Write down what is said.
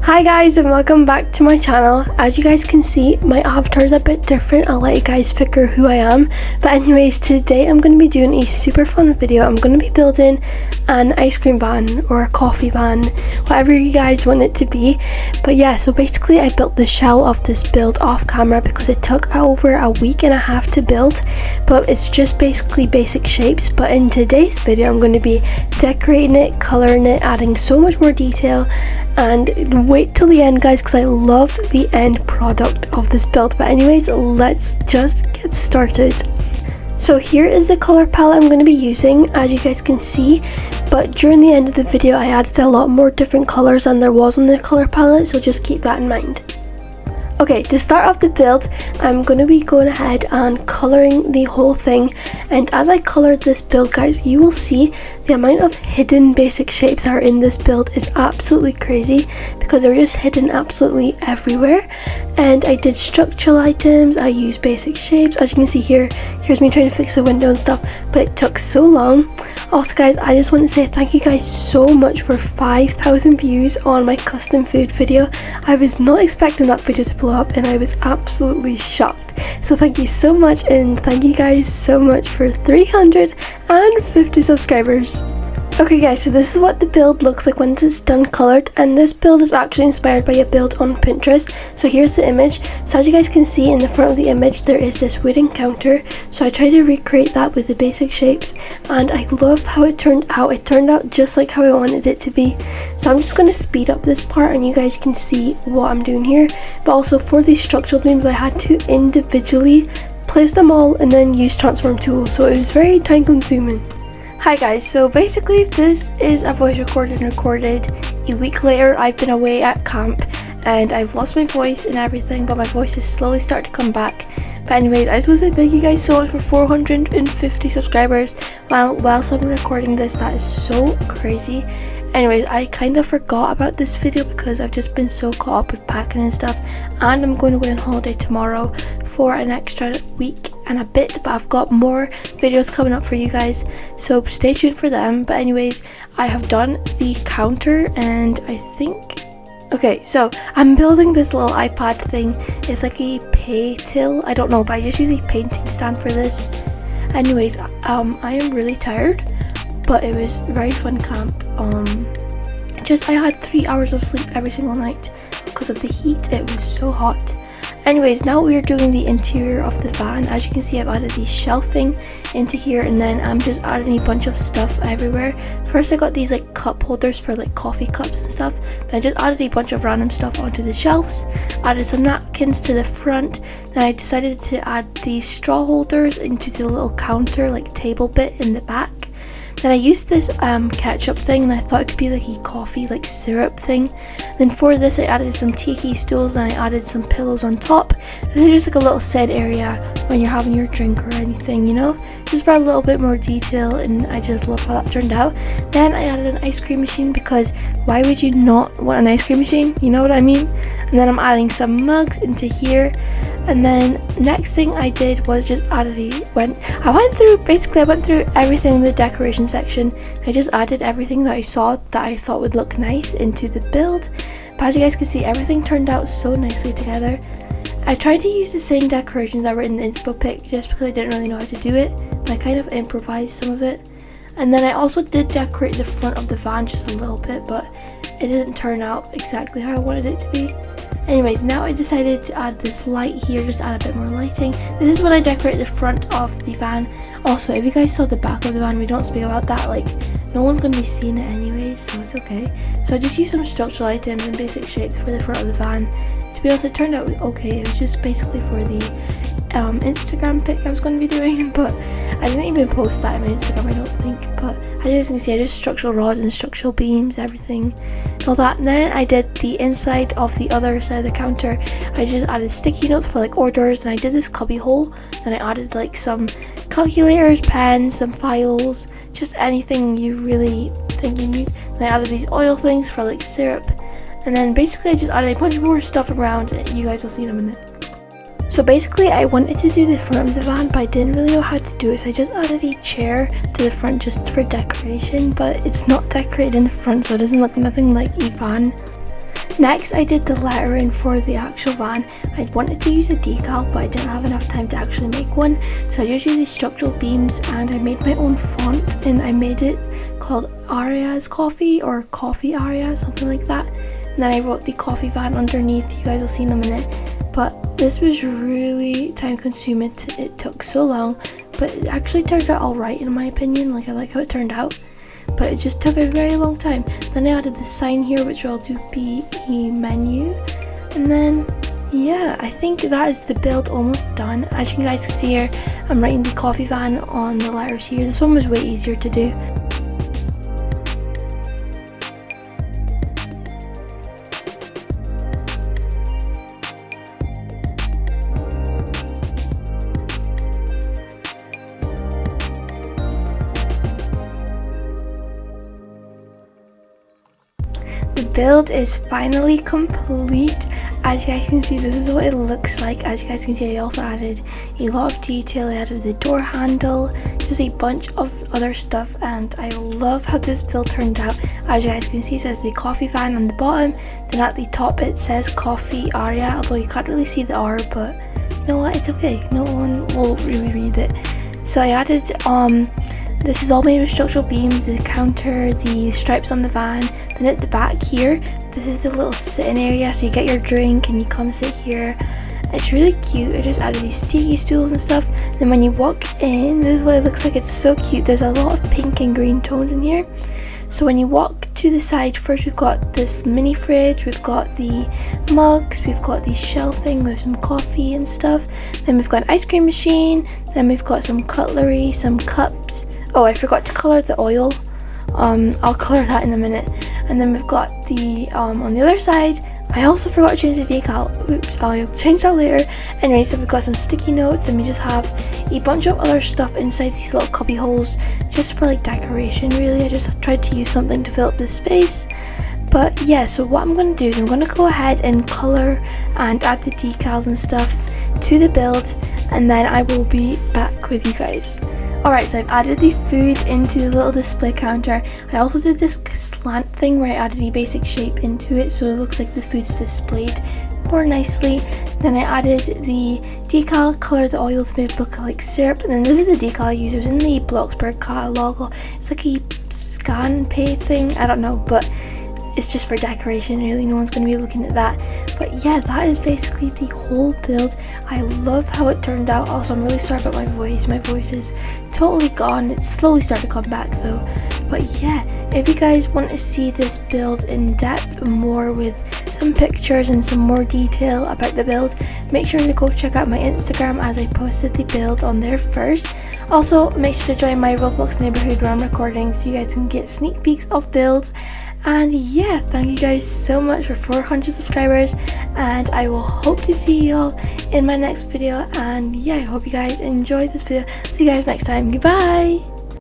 Hi guys, and welcome back to my channel. As you guys can see, my avatar is a bit different. I'll let you guys figure who I am. But anyways, today I'm going to be doing a super fun video. I'm going to be building an ice cream van or a coffee van, whatever you guys want it to be. But yeah, so basically I built the shell of this build off camera because it took over a week and a half to build. But it's just basically basic shapes. But in today's video, I'm going to be decorating it, coloring it, adding so much more detail. And wait till the end, guys, because I love the end product of this build. But anyways, let's just get started. So here is the color palette I'm going to be using, as you guys can see. But during the end of the video, I added a lot more different colors than there was on the color palette, so just keep that in mind. Okay, to start off the build, I'm going to be going ahead and colouring the whole thing. And as I coloured this build, guys, you will see the amount of hidden basic shapes that are in this build is absolutely crazy because they're just hidden absolutely everywhere. And I did structural items, I used basic shapes. As you can see here, here's me trying to fix the window and stuff, but it took so long. Also guys, I just want to say thank you guys so much for 5,000 views on my custom food video. I was not expecting that video to blow up and I was absolutely shocked. So thank you so much, and thank you guys so much for 350 subscribers. Okay guys, so this is what the build looks like once it's done colored, and this build is actually inspired by a build on Pinterest. So here's the image. So as you guys can see, in the front of the image there is this wooden counter, so I tried to recreate that with the basic shapes, and I love how it turned out. It turned out just like how I wanted it to be. So I'm just going to speed up this part and you guys can see what I'm doing here. But also for these structural beams, I had to individually place them all and then use transform tools, so it was very time consuming. Hi guys, so basically this is a voice recorded a week later. I've been away at camp and I've lost my voice and everything, but my voice is slowly starting to come back. But anyways, I just want to say thank you guys so much for 450 subscribers whilst I'm recording this. That is so crazy. Anyways, I kind of forgot about this video because I've just been so caught up with packing and stuff, and I'm going away on holiday tomorrow for an extra week and a bit, but I've got more videos coming up for you guys, so stay tuned for them. But anyways, I have done the counter, and I think, okay, so I'm building this little iPad thing. It's like a pay till, I don't know, but I just use a painting stand for this. Anyways, I am really tired, but it was very fun camp. I had 3 hours of sleep every single night because of the heat. It was so hot. Anyways, now we are doing the interior of the van. As you can see, I've added the shelving into here, and then I'm just adding a bunch of stuff everywhere. First I got these like cup holders for like coffee cups and stuff. Then I just added a bunch of random stuff onto the shelves, added some napkins to the front. Then I decided to add these straw holders into the little counter like table bit in the back. Then I used this ketchup thing, and I thought it could be like a coffee like syrup thing. Then for this I added some tiki stools, and I added some pillows on top. This is just like a little set area when you're having your drink or anything, you know, just for a little bit more detail, and I just love how that turned out. Then I added an ice cream machine because why would you not want an ice cream machine, you know what I mean? And then I'm adding some mugs into here. And then next thing I did was just I went through everything in the decoration section. I just added everything that I saw that I thought would look nice into the build. But as you guys can see, everything turned out so nicely together. I tried to use the same decorations that were in the inspo pic just because I didn't really know how to do it, but I kind of improvised some of it. And then I also did decorate the front of the van just a little bit, but it didn't turn out exactly how I wanted it to be. Anyways, now I decided to add this light here, just add a bit more lighting. This is when I decorate the front of the van. Also, if you guys saw the back of the van, we don't speak about that, like no one's going to be seeing it anyways, so it's okay. So I just used some structural items and basic shapes for the front of the van. To be honest, it turned out okay. It was just basically for the Instagram pic I was going to be doing, but I didn't even post that on my Instagram, I don't think. But as you can see, I just structural rods and structural beams, everything, all that. And then I did the inside of the other side of the counter. I just added sticky notes for like orders, and I did this cubby hole. Then I added like some calculators, pens, some files, just anything you really think you need. And I added these oil things for like syrup, and then basically I just added a bunch more stuff around. You guys will see in a minute. So basically I wanted to do the front of the van, but I didn't really know how to do it, so I just added a chair to the front just for decoration, but it's not decorated in the front, so it doesn't look nothing like a van. Next, I did the lettering for the actual van. I wanted to use a decal, but I didn't have enough time to actually make one, so I just used these structural beams and I made my own font, and I made it called Aria's Coffee or Coffee Aria, something like that. And then I wrote the coffee van underneath. You guys will see in a minute. But this was really time consuming. It took so long, but it actually turned out alright in my opinion. Like, I like how it turned out, but it just took a very long time. Then I added the sign here, which will do be a menu. And then yeah, I think that is the build almost done. As you guys can see here, I'm writing the coffee van on the letters here. This one was way easier to do. The build is finally complete. As you guys can see, this is what it looks like. As you guys can see, I also added a lot of detail. I added the door handle, just a bunch of other stuff, and I love how this build turned out. As you guys can see, it says the coffee van on the bottom, then at the top it says Coffee Aria, although you can't really see the R, but you know what, it's okay, no one will really read it. So I added this is all made with structural beams, the counter, the stripes on the van. Then at the back here, this is the little sitting area, so you get your drink and you come sit here. It's really cute. I just added these sticky stools and stuff. Then when you walk in, this is what it looks like. It's so cute. There's a lot of pink and green tones in here. So when you walk to the side, first we've got this mini fridge, we've got the mugs, we've got the shelving with some coffee and stuff. Then we've got an ice cream machine, then we've got some cutlery, some cups. Oh, I forgot to color the oil. I'll color that in a minute. And then we've got the, on the other side, I also forgot to change the decal. Oops, I'll change that later. Anyway, so we've got some sticky notes, and we just have a bunch of other stuff inside these little cubby holes, just for like decoration really. I just tried to use something to fill up this space. But yeah, so what I'm going to do is I'm going to go ahead and color and add the decals and stuff to the build, and then I will be back with you guys. Alright, so I've added the food into the little display counter. I also did this slant thing where I added a basic shape into it so it looks like the food's displayed more nicely. Then I added the decal, color the oil to make it look like syrup, and then this is the decal I used. It was in the Bloxburg catalog. It's like a scan pay thing, I don't know, but it's just for decoration really. No one's going to be looking at that. But yeah, that is basically the whole build. I love how it turned out. Also, I'm really sorry about my voice. My voice is totally gone. It's slowly starting to come back though. But yeah, if you guys want to see this build in depth more with some pictures and some more detail about the build, make sure to go check out my Instagram as I posted the build on there first. Also, make sure to join my Roblox neighborhood where I'm recording so you guys can get sneak peeks of builds. And yeah, thank you guys so much for 400 subscribers, and I will hope to see you all in my next video. And yeah, I hope you guys enjoyed this video. See you guys next time. Goodbye.